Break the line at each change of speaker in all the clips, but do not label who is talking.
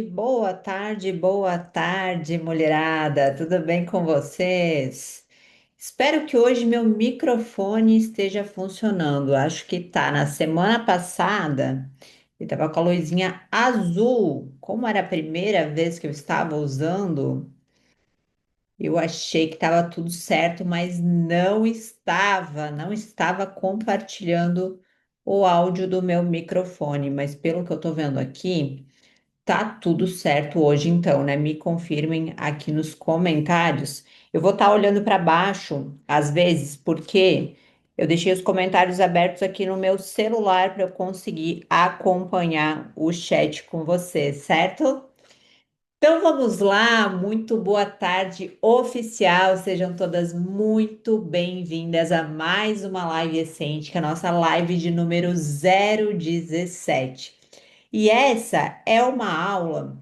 boa tarde, mulherada. Tudo bem com vocês? Espero que hoje meu microfone esteja funcionando. Acho que tá. Na semana passada, ele estava com a luzinha azul. Como era a primeira vez que eu estava usando, eu achei que estava tudo certo, mas não estava compartilhando o áudio do meu microfone. Mas pelo que eu estou vendo aqui. Tá tudo certo hoje, então, né? Me confirmem aqui nos comentários. Eu vou estar olhando para baixo, às vezes, porque eu deixei os comentários abertos aqui no meu celular para eu conseguir acompanhar o chat com você, certo? Então vamos lá, muito boa tarde oficial, sejam todas muito bem-vindas a mais uma live Essêntica, a nossa live de número 017. E essa é uma aula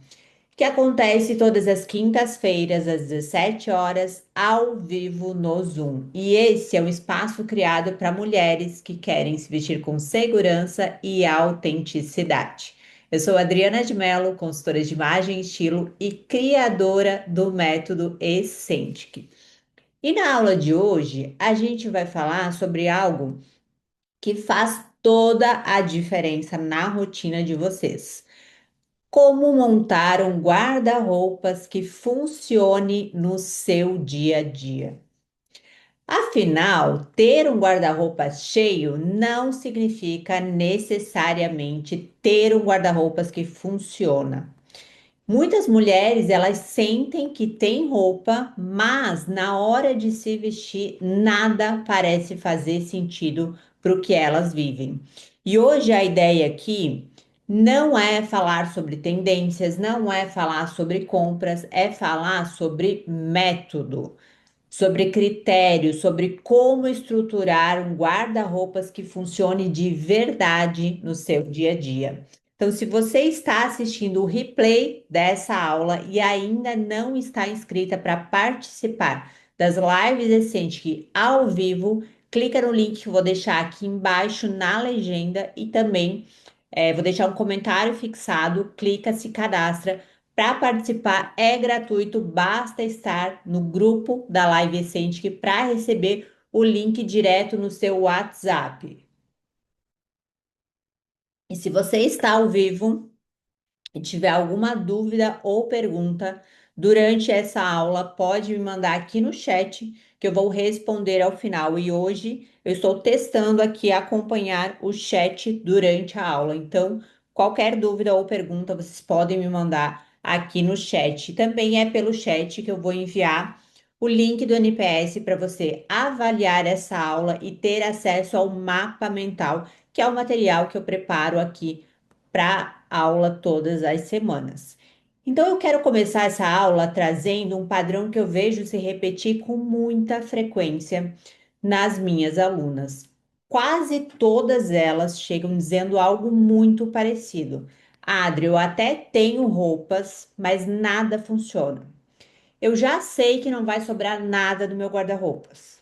que acontece todas as quintas-feiras, às 17 horas, ao vivo no Zoom. E esse é um espaço criado para mulheres que querem se vestir com segurança e autenticidade. Eu sou Adriana de Mello, consultora de imagem e estilo e criadora do método Escentic. E na aula de hoje, a gente vai falar sobre algo que faz toda a diferença na rotina de vocês. Como montar um guarda-roupas que funcione no seu dia a dia? Afinal, ter um guarda-roupas cheio não significa necessariamente ter um guarda-roupas que funciona. Muitas mulheres, elas sentem que tem roupa, mas na hora de se vestir, nada parece fazer sentido para o que elas vivem. E hoje a ideia aqui não é falar sobre tendências, não é falar sobre compras, é falar sobre método, sobre critérios, sobre como estruturar um guarda-roupas que funcione de verdade no seu dia a dia. Então, se você está assistindo o replay dessa aula e ainda não está inscrita para participar das lives Essential ao vivo, clica no link que eu vou deixar aqui embaixo na legenda e também vou deixar um comentário fixado, clica, se cadastra. Para participar é gratuito, basta estar no grupo da Live Essential para receber o link direto no seu WhatsApp. E se você está ao vivo e tiver alguma dúvida ou pergunta durante essa aula, pode me mandar aqui no chat que eu vou responder ao final. E hoje eu estou testando aqui acompanhar o chat durante a aula. Então, qualquer dúvida ou pergunta, vocês podem me mandar aqui no chat. Também é pelo chat que eu vou enviar o link do NPS para você avaliar essa aula e ter acesso ao mapa mental, que é o material que eu preparo aqui para aula todas as semanas. Então, eu quero começar essa aula trazendo um padrão que eu vejo se repetir com muita frequência nas minhas alunas. Quase todas elas chegam dizendo algo muito parecido. Adri, eu até tenho roupas, mas nada funciona. Eu já sei que não vai sobrar nada do meu guarda-roupas.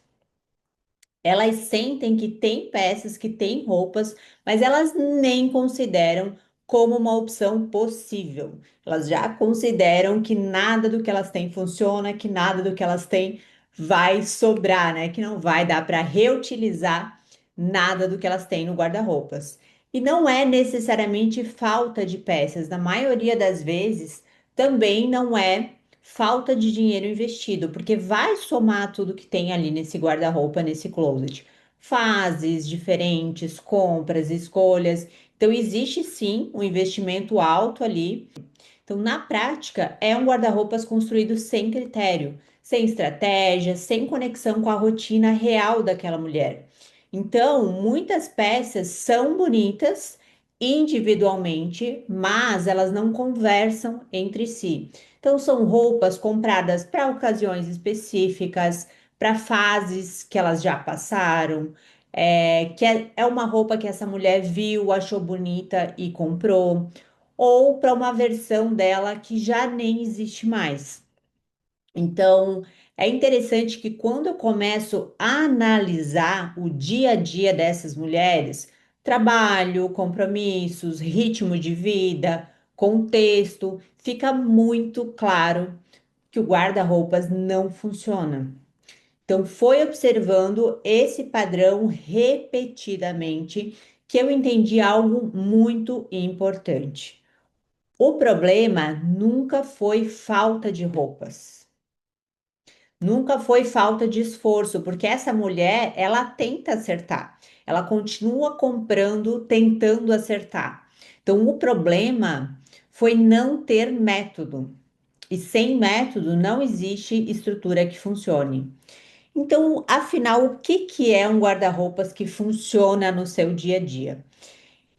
Elas sentem que tem peças, que tem roupas, mas elas nem consideram como uma opção possível. Elas já consideram que nada do que elas têm funciona, que nada do que elas têm vai sobrar, né? Que não vai dar para reutilizar nada do que elas têm no guarda-roupas. E não é necessariamente falta de peças, na maioria das vezes também não é falta de dinheiro investido, porque vai somar tudo que tem ali nesse guarda-roupa, nesse closet. Fases diferentes, compras, escolhas. Então, existe sim um investimento alto ali. Então, na prática, é um guarda-roupas construído sem critério, sem estratégia, sem conexão com a rotina real daquela mulher. Então, muitas peças são bonitas individualmente, mas elas não conversam entre si. Então, são roupas compradas para ocasiões específicas, para fases que elas já passaram, que é uma roupa que essa mulher viu, achou bonita e comprou, ou para uma versão dela que já nem existe mais. Então, é interessante que quando eu começo a analisar o dia a dia dessas mulheres, trabalho, compromissos, ritmo de vida, contexto, fica muito claro que o guarda-roupas não funciona. Então, foi observando esse padrão repetidamente que eu entendi algo muito importante. O problema nunca foi falta de roupas. Nunca foi falta de esforço, porque essa mulher, ela tenta acertar. Ela continua comprando, tentando acertar. Então, o problema foi não ter método. E sem método não existe estrutura que funcione. Então, afinal, o que que é um guarda-roupas que funciona no seu dia a dia?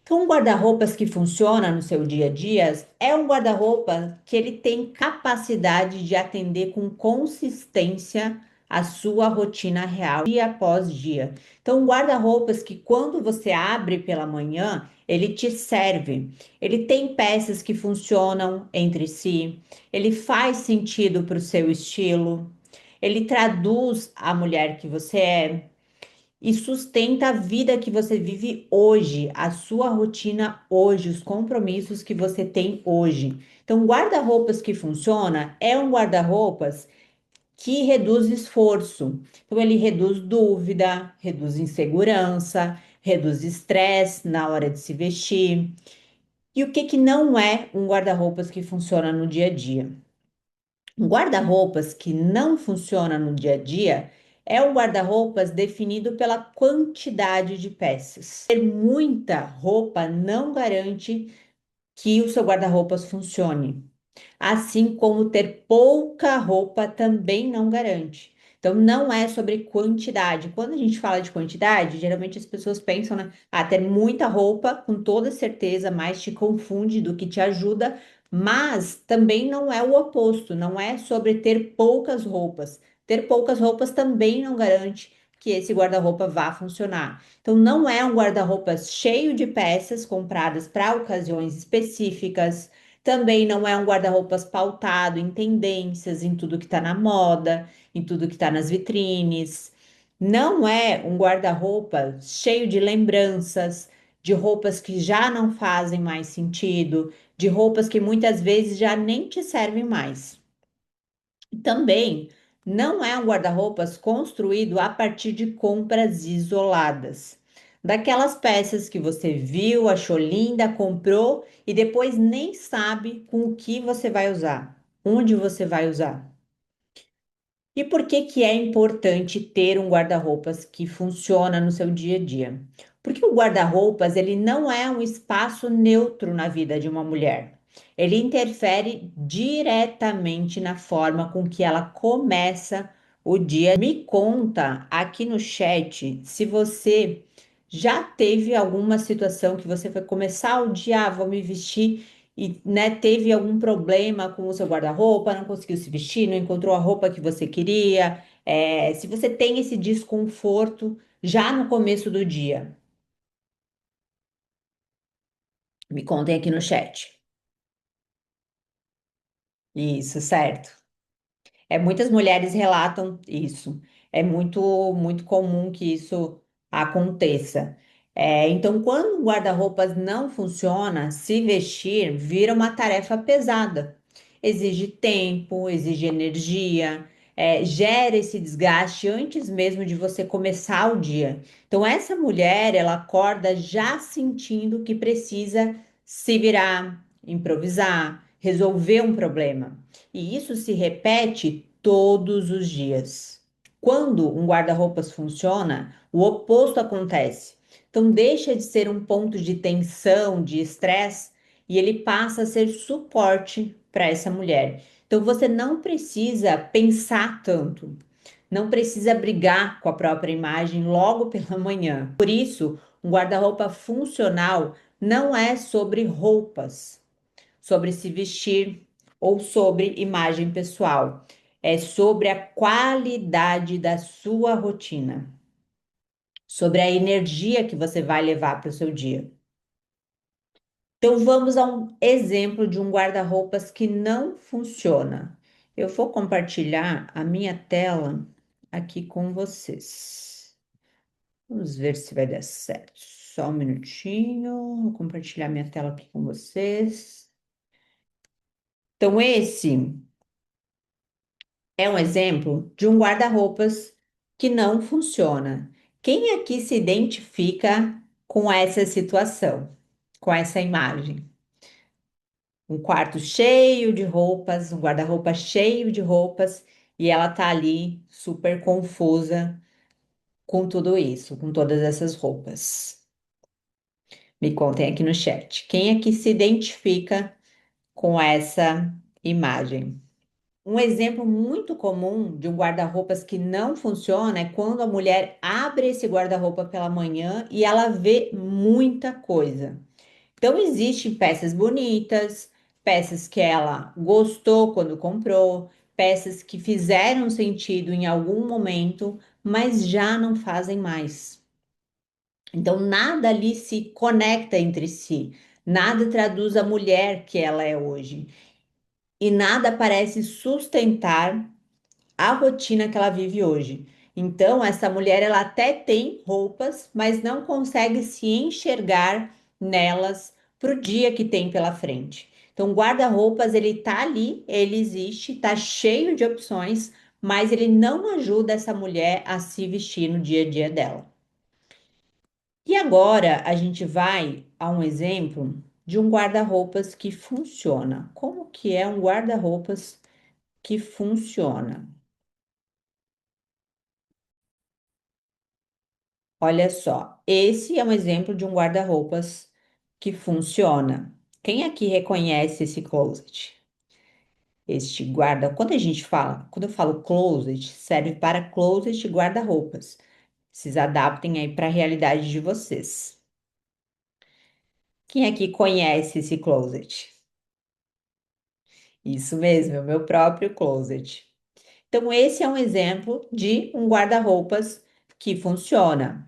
Então, um guarda-roupas que funciona no seu dia a dia é um guarda-roupa que ele tem capacidade de atender com consistência a sua rotina real, dia após dia. Então, um guarda-roupas que quando você abre pela manhã, ele te serve. Ele tem peças que funcionam entre si, ele faz sentido para o seu estilo, ele traduz a mulher que você é e sustenta a vida que você vive hoje, a sua rotina hoje, os compromissos que você tem hoje. Então, guarda-roupas que funciona é um guarda-roupas que reduz esforço. Então, ele reduz dúvida, reduz insegurança, reduz estresse na hora de se vestir. E o que que não é um guarda-roupas que funciona no dia a dia? Um guarda-roupas que não funciona no dia a dia é um guarda-roupas definido pela quantidade de peças. Ter muita roupa não garante que o seu guarda-roupas funcione. Assim como ter pouca roupa também não garante. Então, não é sobre quantidade. Quando a gente fala de quantidade, geralmente as pessoas pensam, né? Ah, ter muita roupa, com toda certeza, mais te confunde do que te ajuda, mas também não é o oposto. Não é sobre ter poucas roupas. Ter poucas roupas também não garante que esse guarda-roupa vá funcionar. Então, não é um guarda-roupas cheio de peças compradas para ocasiões específicas, também não é um guarda-roupas pautado em tendências, em tudo que está na moda, em tudo que está nas vitrines. Não é um guarda-roupa cheio de lembranças, de roupas que já não fazem mais sentido, de roupas que muitas vezes já nem te servem mais. Também não é um guarda-roupas construído a partir de compras isoladas. Daquelas peças que você viu, achou linda, comprou e depois nem sabe com o que você vai usar, onde você vai usar. E por que que é importante ter um guarda-roupas que funciona no seu dia a dia? Porque o guarda-roupas, ele não é um espaço neutro na vida de uma mulher. Ele interfere diretamente na forma com que ela começa o dia. Me conta aqui no chat se você já teve alguma situação que você foi começar o dia, vou me vestir e, né, teve algum problema com o seu guarda-roupa, não conseguiu se vestir, não encontrou a roupa que você queria, se você tem esse desconforto já no começo do dia, me contem aqui no chat. Isso, certo. Muitas mulheres relatam isso. É muito comum que isso aconteça. Então, quando o guarda-roupas não funciona, se vestir vira uma tarefa pesada. Exige tempo, exige energia, gera esse desgaste antes mesmo de você começar o dia. Então, essa mulher, ela acorda já sentindo que precisa se virar, improvisar, resolver um problema. E isso se repete todos os dias. Quando um guarda-roupas funciona, o oposto acontece. Então, deixa de ser um ponto de tensão, de estresse, e ele passa a ser suporte para essa mulher. Então, você não precisa pensar tanto, não precisa brigar com a própria imagem logo pela manhã. Por isso, um guarda-roupa funcional não é sobre roupas, sobre se vestir ou sobre imagem pessoal. É sobre a qualidade da sua rotina, sobre a energia que você vai levar para o seu dia. Então, vamos a um exemplo de um guarda-roupas que não funciona. Eu vou compartilhar a minha tela aqui com vocês. Vamos ver se vai dar certo. Só um minutinho. Vou compartilhar minha tela aqui com vocês. Então, esse é um exemplo de um guarda-roupas que não funciona. Quem aqui se identifica com essa situação, com essa imagem? Um quarto cheio de roupas, um guarda-roupa cheio de roupas, e ela tá ali super confusa com tudo isso, com todas essas roupas. Me contem aqui no chat. Quem aqui se identifica com essa imagem? Um exemplo muito comum de um guarda-roupas que não funciona é quando a mulher abre esse guarda-roupa pela manhã e ela vê muita coisa. Então, existem peças bonitas, peças que ela gostou quando comprou, peças que fizeram sentido em algum momento, mas já não fazem mais. Então, nada ali se conecta entre si, nada traduz a mulher que ela é hoje, e nada parece sustentar a rotina que ela vive hoje. Então, essa mulher, ela até tem roupas, mas não consegue se enxergar nelas para o dia que tem pela frente. Então, guarda-roupas, ele tá ali, ele existe, tá cheio de opções, mas ele não ajuda essa mulher a se vestir no dia a dia dela. E agora a gente vai a um exemplo de um guarda-roupas que funciona. Como que é um guarda-roupas que funciona? Olha só, esse é um exemplo de um guarda-roupas que funciona. Quem aqui reconhece esse closet? Este guarda, quando eu falo closet, serve para closet e guarda-roupas. Vocês adaptem aí para a realidade de vocês. Quem aqui conhece esse closet? Isso mesmo, é o meu próprio closet. Então, esse é um exemplo de um guarda-roupas que funciona.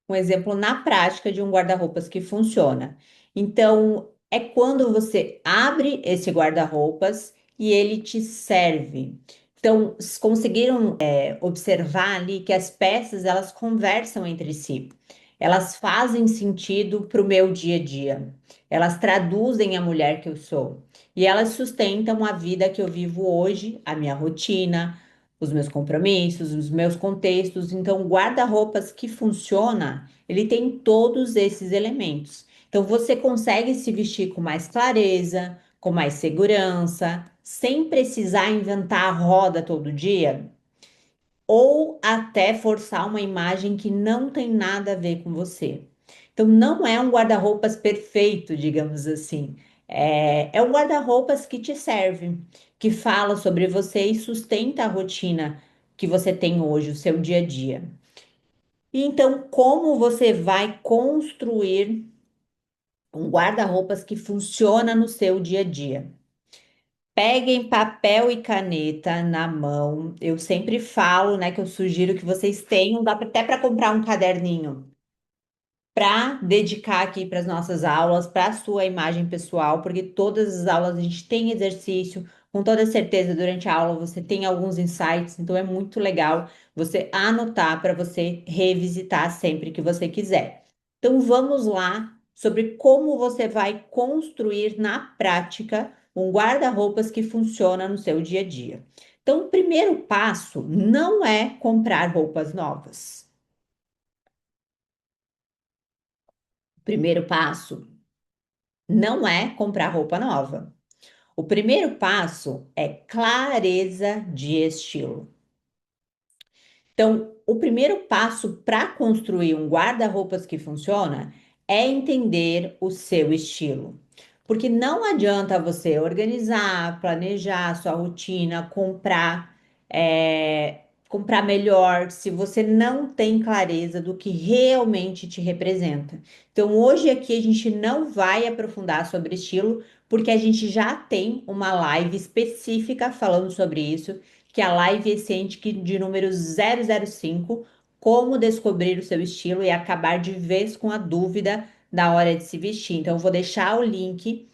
Um exemplo na prática de um guarda-roupas que funciona. Então, é quando você abre esse guarda-roupas e ele te serve. Então, conseguiram observar ali que as peças elas conversam entre si. Elas fazem sentido para o meu dia a dia. Elas traduzem a mulher que eu sou. E elas sustentam a vida que eu vivo hoje, a minha rotina, os meus compromissos, os meus contextos. Então, guarda-roupas que funciona, ele tem todos esses elementos. Então, você consegue se vestir com mais clareza, com mais segurança, sem precisar inventar a roda todo dia, ou até forçar uma imagem que não tem nada a ver com você. Então, não é um guarda-roupas perfeito, digamos assim. É um guarda-roupas que te serve, que fala sobre você e sustenta a rotina que você tem hoje, o seu dia a dia. E então, como você vai construir um guarda-roupas que funciona no seu dia a dia? Peguem papel e caneta na mão. Eu sempre falo, né, que eu sugiro que vocês tenham, dá até para comprar um caderninho para dedicar aqui para as nossas aulas, para a sua imagem pessoal, porque todas as aulas a gente tem exercício, com toda certeza durante a aula você tem alguns insights, então é muito legal você anotar para você revisitar sempre que você quiser. Então vamos lá sobre como você vai construir na prática um guarda-roupas que funciona no seu dia a dia. Então, o primeiro passo não é comprar roupas novas. O primeiro passo não é comprar roupa nova. O primeiro passo é clareza de estilo. Então, o primeiro passo para construir um guarda-roupas que funciona é entender o seu estilo. Porque não adianta você organizar, planejar a sua rotina, comprar melhor, se você não tem clareza do que realmente te representa. Então, hoje aqui a gente não vai aprofundar sobre estilo, porque a gente já tem uma live específica falando sobre isso, que é a live Essential de número 005, como descobrir o seu estilo e acabar de vez com a dúvida na hora de se vestir. Então, eu vou deixar o link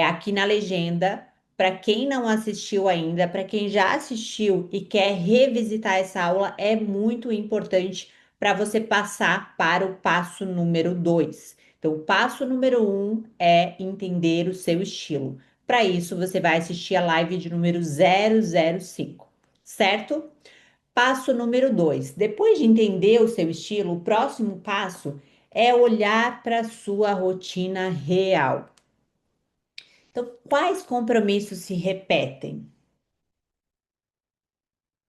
aqui na legenda para quem não assistiu ainda, para quem já assistiu e quer revisitar essa aula, é muito importante para você passar para o passo número 2. Então, o passo número um é entender o seu estilo. Para isso, você vai assistir a live de número 005, certo? Passo número dois. Depois de entender o seu estilo, o próximo passo é olhar para a sua rotina real. Então, quais compromissos se repetem?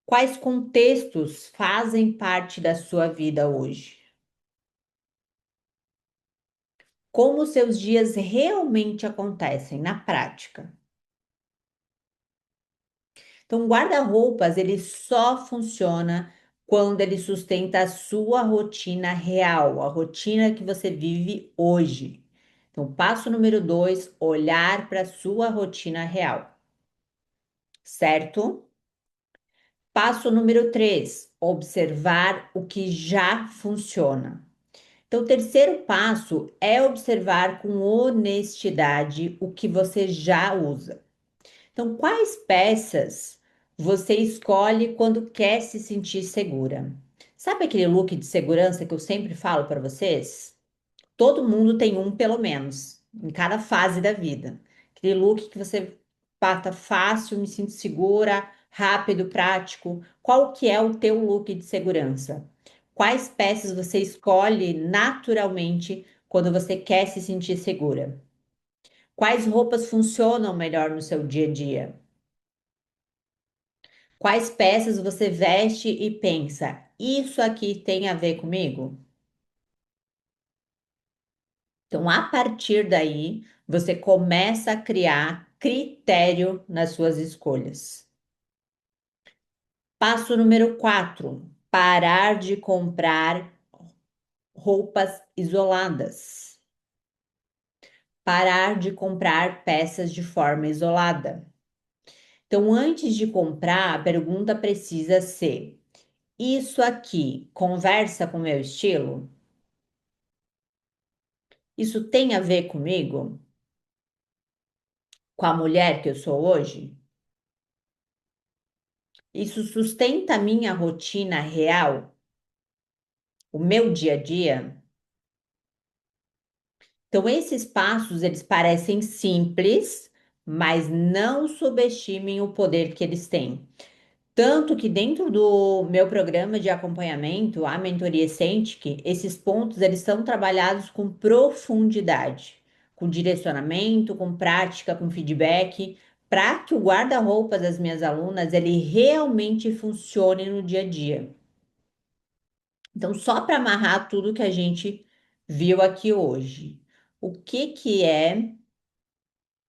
Quais contextos fazem parte da sua vida hoje? Como os seus dias realmente acontecem na prática? Então, o guarda-roupas, ele só funciona quando ele sustenta a sua rotina real, a rotina que você vive hoje. Então, passo número dois, olhar para a sua rotina real, certo? Passo número três, observar o que já funciona. Então, o terceiro passo é observar com honestidade o que você já usa. Então, quais peças você escolhe quando quer se sentir segura? Sabe aquele look de segurança que eu sempre falo para vocês? Todo mundo tem um, pelo menos, em cada fase da vida. Aquele look que você pata fácil, me sinto segura, rápido, prático. Qual que é o teu look de segurança? Quais peças você escolhe naturalmente quando você quer se sentir segura? Quais roupas funcionam melhor no seu dia a dia? Quais peças você veste e pensa, isso aqui tem a ver comigo? Então, a partir daí, você começa a criar critério nas suas escolhas. Passo número 4: parar de comprar roupas isoladas. Parar de comprar peças de forma isolada. Então, antes de comprar, a pergunta precisa ser: isso aqui conversa com o meu estilo? Isso tem a ver comigo? Com a mulher que eu sou hoje? Isso sustenta a minha rotina real, o meu dia a dia? Então, esses passos, eles parecem simples, mas não subestimem o poder que eles têm. Tanto que dentro do meu programa de acompanhamento, a mentoria Essential, esses pontos eles são trabalhados com profundidade, com direcionamento, com prática, com feedback, para que o guarda-roupa das minhas alunas ele realmente funcione no dia a dia. Então, só para amarrar tudo que a gente viu aqui hoje, o que que é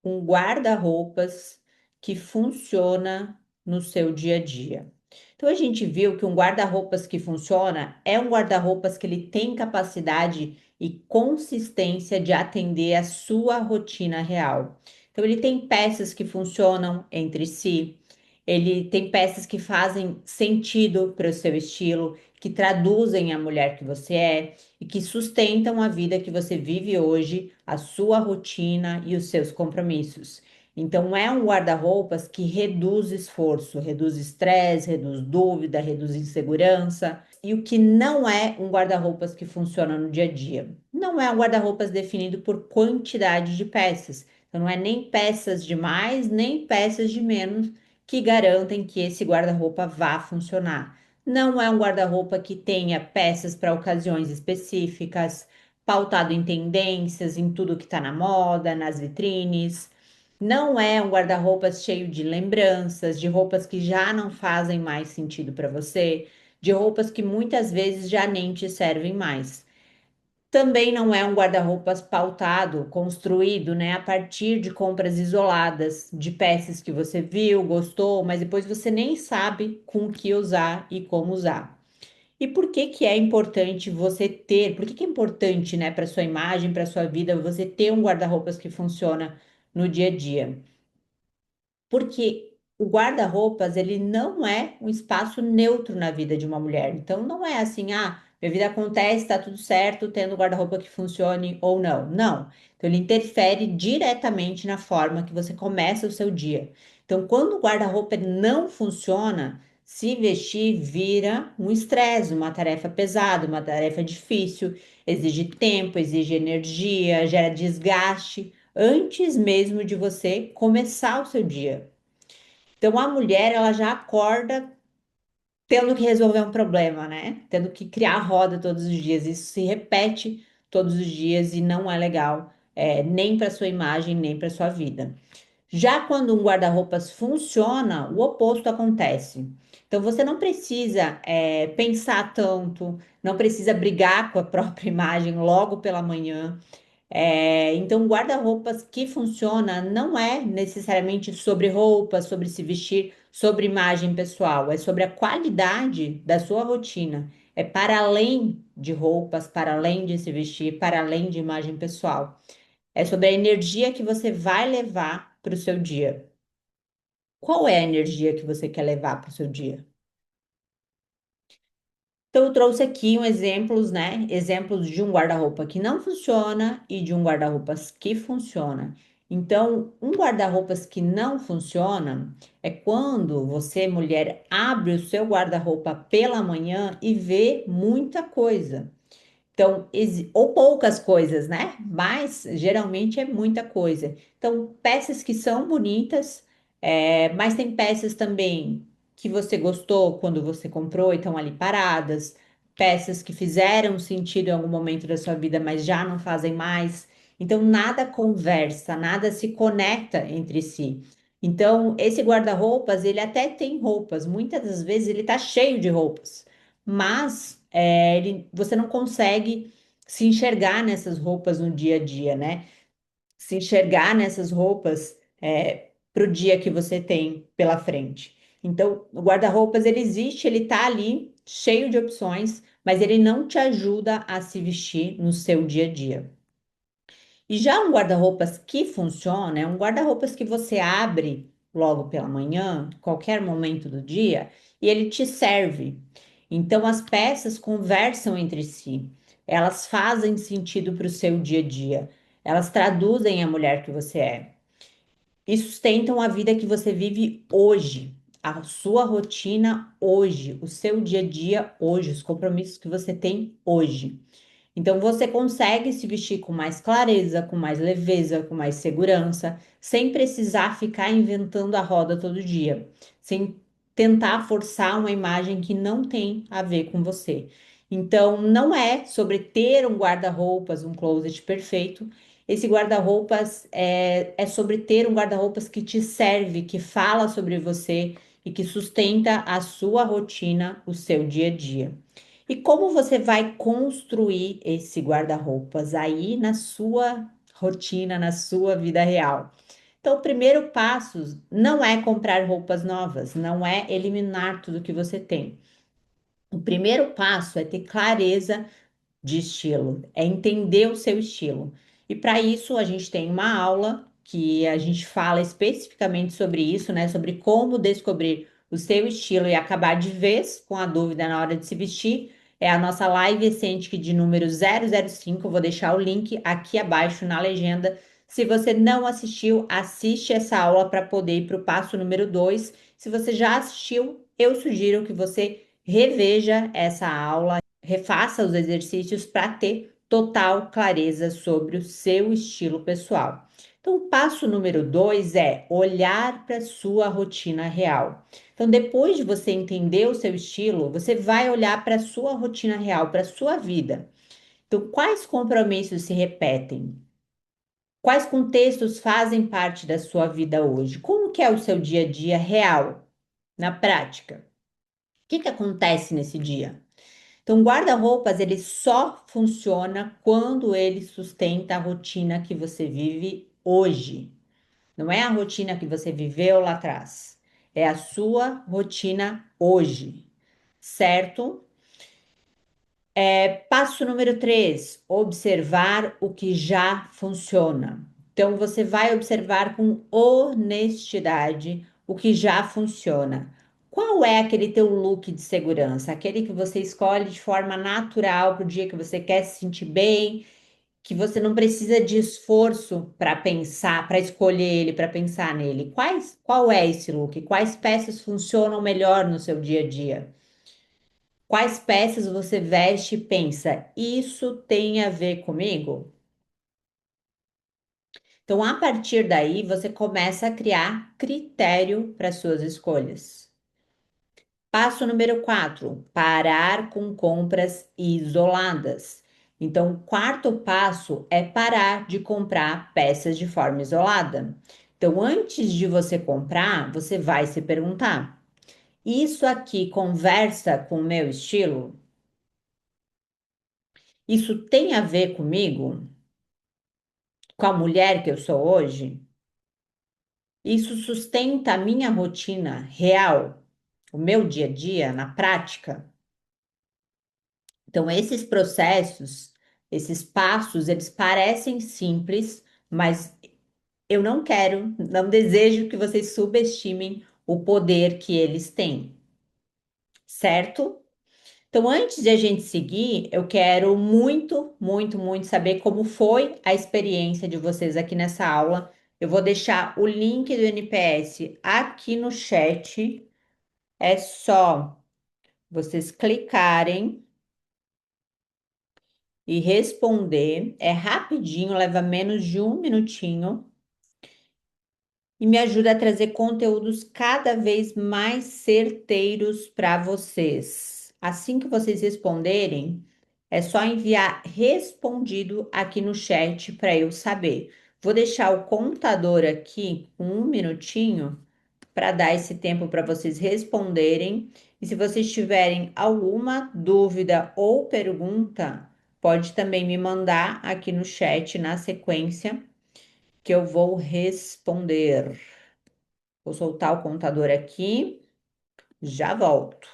um guarda-roupas que funciona no seu dia a dia? Então, a gente viu que um guarda-roupas que funciona é um guarda-roupas que ele tem capacidade e consistência de atender a sua rotina real. Então, ele tem peças que funcionam entre si, ele tem peças que fazem sentido para o seu estilo, que traduzem a mulher que você é e que sustentam a vida que você vive hoje, a sua rotina e os seus compromissos. Então, é um guarda-roupas que reduz esforço, reduz estresse, reduz dúvida, reduz insegurança. E o que não é um guarda-roupas que funciona no dia a dia? Não é um guarda-roupas definido por quantidade de peças. Então, não é nem peças de mais, nem peças de menos que garantem que esse guarda-roupa vá funcionar. Não é um guarda-roupa que tenha peças para ocasiões específicas, pautado em tendências, em tudo que está na moda, nas vitrines. Não é um guarda-roupas cheio de lembranças, de roupas que já não fazem mais sentido para você, de roupas que muitas vezes já nem te servem mais. Também não é um guarda-roupas pautado, construído, né, a partir de compras isoladas, de peças que você viu, gostou, mas depois você nem sabe com o que usar e como usar. E por que que é importante você ter? Por que que é importante, né, para sua imagem, para sua vida, você ter um guarda-roupas que funciona no dia a dia? Porque o guarda-roupas, ele não é um espaço neutro na vida de uma mulher. Então, não é assim, ah, minha vida acontece, está tudo certo, tendo guarda-roupa que funcione ou não. Não. Então, ele interfere diretamente na forma que você começa o seu dia. Então, quando o guarda-roupa não funciona, Se vestir vira um estresse, uma tarefa pesada, uma tarefa difícil, exige tempo, exige energia, gera desgaste antes mesmo de você começar o seu dia. Então a mulher, ela já acorda tendo que resolver um problema, né? Tendo que criar a roda todos os dias. Isso se repete todos os dias e não é legal, nem para sua imagem, nem para sua vida. Já quando um guarda-roupas funciona, o oposto acontece. Então você não precisa, pensar tanto, não precisa brigar com a própria imagem logo pela manhã. Então, guarda-roupas que funciona não é necessariamente sobre roupa, sobre se vestir, sobre imagem pessoal, é sobre a qualidade da sua rotina. É para além de roupas, para além de se vestir, para além de imagem pessoal. É sobre a energia que você vai levar para o seu dia. Qual é a energia que você quer levar para o seu dia? Então, eu trouxe aqui um exemplos, né? Exemplos de um guarda-roupa que não funciona e de um guarda-roupas que funciona. Então, um guarda-roupas que não funciona é quando você, mulher, abre o seu guarda-roupa pela manhã e vê muita coisa. Então, ou poucas coisas, né? Mas geralmente é muita coisa. Então, peças que são bonitas, mas tem peças também que você gostou quando você comprou e estão ali paradas, peças que fizeram sentido em algum momento da sua vida, mas já não fazem mais. Então, nada conversa, nada se conecta entre si. Então, esse guarda-roupas, ele até tem roupas, muitas das vezes ele tá cheio de roupas, mas você não consegue se enxergar nessas roupas no dia a dia, né? Se enxergar nessas roupas para o dia que você tem pela frente. Então, o guarda-roupas ele existe, ele tá ali cheio de opções, mas ele não te ajuda a se vestir no seu dia a dia. E já um guarda-roupas que funciona, é um guarda-roupas que você abre logo pela manhã, qualquer momento do dia, e ele te serve. Então as peças conversam entre si, elas fazem sentido para o seu dia a dia, elas traduzem a mulher que você é e sustentam a vida que você vive hoje, a sua rotina hoje, o seu dia a dia hoje, os compromissos que você tem hoje. Então você consegue se vestir com mais clareza, com mais leveza, com mais segurança, sem precisar ficar inventando a roda todo dia, sem tentar forçar uma imagem que não tem a ver com você. Então não é sobre ter um guarda-roupas, um closet perfeito. Esse guarda-roupas é sobre ter um guarda-roupas que te serve, que fala sobre você e que sustenta a sua rotina, o seu dia a dia. E como você vai construir esse guarda-roupas aí na sua rotina, na sua vida real? Então, o primeiro passo não é comprar roupas novas, não é eliminar tudo que você tem. O primeiro passo é ter clareza de estilo, é entender o seu estilo. E para isso a gente tem uma aula que a gente fala especificamente sobre isso, né? Sobre como descobrir o seu estilo e acabar de vez com a dúvida na hora de se vestir. É a nossa live Essêntica de número 005. Eu vou deixar o link aqui abaixo na legenda. Se você não assistiu, assiste essa aula para poder ir para o passo número 2. Se você já assistiu, eu sugiro que você reveja essa aula, refaça os exercícios para ter total clareza sobre o seu estilo pessoal. Então, o passo número 2 é olhar para a sua rotina real. Então, depois de você entender o seu estilo, você vai olhar para a sua rotina real, para a sua vida. Então, quais compromissos se repetem? Quais contextos fazem parte da sua vida hoje? Como que é o seu dia a dia real, na prática? O que que acontece nesse dia? Então, guarda-roupas, ele só funciona quando ele sustenta a rotina que você vive hoje. Não é a rotina que você viveu lá atrás. É a sua rotina hoje, certo? Passo número 3, observar o que já funciona. Então, você vai observar com honestidade o que já funciona. Qual é aquele teu look de segurança? Aquele que você escolhe de forma natural para o dia que você quer se sentir bem, que você não precisa de esforço para pensar, para escolher ele, para pensar nele. Qual é esse look? Quais peças funcionam melhor no seu dia a dia? Quais peças você veste e pensa, isso tem a ver comigo? Então, a partir daí, você começa a criar critério para suas escolhas. Passo número 4, parar com compras isoladas. Então, o quarto passo é parar de comprar peças de forma isolada. Então, antes de você comprar, você vai se perguntar: isso aqui conversa com o meu estilo? Isso tem a ver comigo? Com a mulher que eu sou hoje? Isso sustenta a minha rotina real, o meu dia a dia, na prática? Então, esses processos, esses passos, eles parecem simples, mas eu não quero, não desejo que vocês subestimem o poder que eles têm, certo? Então, antes de a gente seguir, eu quero muito, muito, muito saber como foi a experiência de vocês aqui nessa aula. Eu vou deixar o link do NPS aqui no chat. É só vocês clicarem e responder. É rapidinho, leva menos de um minutinho e me ajuda a trazer conteúdos cada vez mais certeiros para vocês. Assim que vocês responderem, é só enviar respondido aqui no chat para eu saber. Vou deixar o contador aqui com um minutinho para dar esse tempo para vocês responderem. E se vocês tiverem alguma dúvida ou pergunta, pode também me mandar aqui no chat na sequência que eu vou responder. Vou soltar o contador aqui, já volto.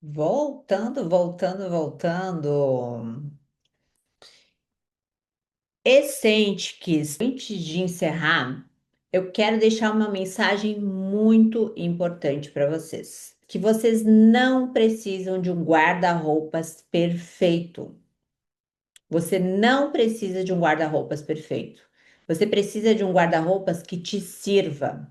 Voltando, voltando, voltando. Essentics, antes de encerrar, eu quero deixar uma mensagem muito importante para vocês. Que vocês não precisam de um guarda-roupas perfeito. Você não precisa de um guarda-roupas perfeito. Você precisa de um guarda-roupas que te sirva,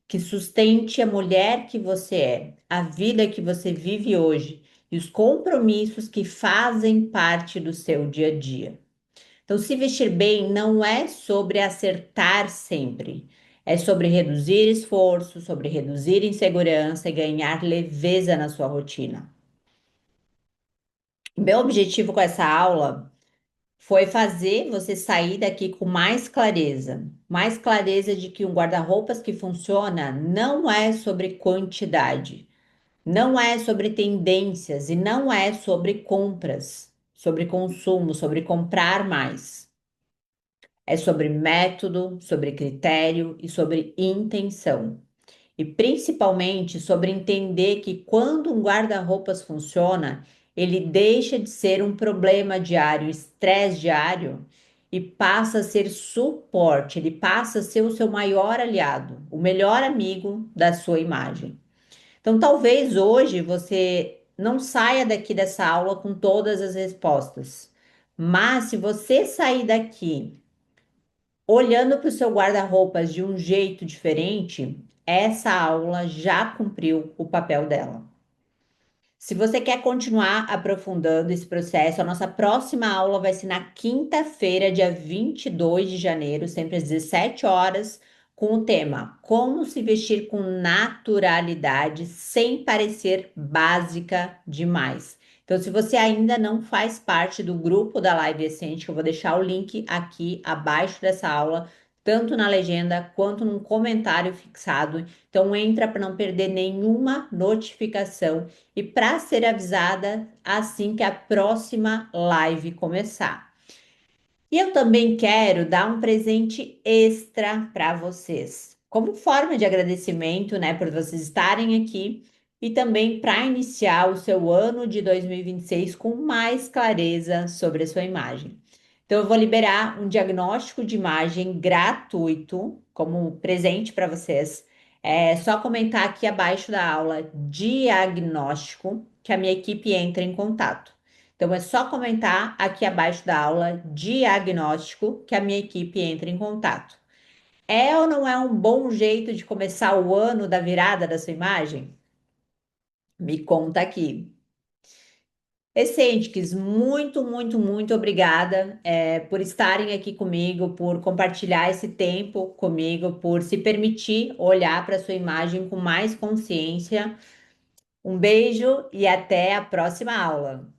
que sustente a mulher que você é, a vida que você vive hoje e os compromissos que fazem parte do seu dia a dia. Então, se vestir bem não é sobre acertar sempre, é sobre reduzir esforço, sobre reduzir insegurança e ganhar leveza na sua rotina. Meu objetivo com essa aula foi fazer você sair daqui com mais clareza de que um guarda-roupas que funciona não é sobre quantidade, não é sobre tendências e não é sobre compras, sobre consumo, sobre comprar mais. É sobre método, sobre critério e sobre intenção. E principalmente sobre entender que quando um guarda-roupas funciona, ele deixa de ser um problema diário, estresse diário, e passa a ser suporte, ele passa a ser o seu maior aliado, o melhor amigo da sua imagem. Então, talvez hoje você não saia daqui dessa aula com todas as respostas, mas se você sair daqui Olhando para o seu guarda-roupas de um jeito diferente, essa aula já cumpriu o papel dela. Se você quer continuar aprofundando esse processo, a nossa próxima aula vai ser na quinta-feira, dia 22 de janeiro, sempre às 17 horas, com o tema Como se vestir com naturalidade sem parecer básica demais. Então, se você ainda não faz parte do grupo da Live Essente, que eu vou deixar o link aqui abaixo dessa aula, tanto na legenda quanto num comentário fixado. Então, entra para não perder nenhuma notificação e para ser avisada assim que a próxima live começar. E eu também quero dar um presente extra para vocês, como forma de agradecimento, né, por vocês estarem aqui e também para iniciar o seu ano de 2026 com mais clareza sobre a sua imagem. Então, eu vou liberar um diagnóstico de imagem gratuito como presente para vocês. É só comentar aqui abaixo da aula diagnóstico que a minha equipe entra em contato. Então, é só comentar aqui abaixo da aula diagnóstico que a minha equipe entra em contato. É ou não é um bom jeito de começar o ano da virada da sua imagem? Me conta aqui. Excêntricos, muito, muito, muito obrigada, por estarem aqui comigo, por compartilhar esse tempo comigo, por se permitir olhar para a sua imagem com mais consciência. Um beijo e até a próxima aula.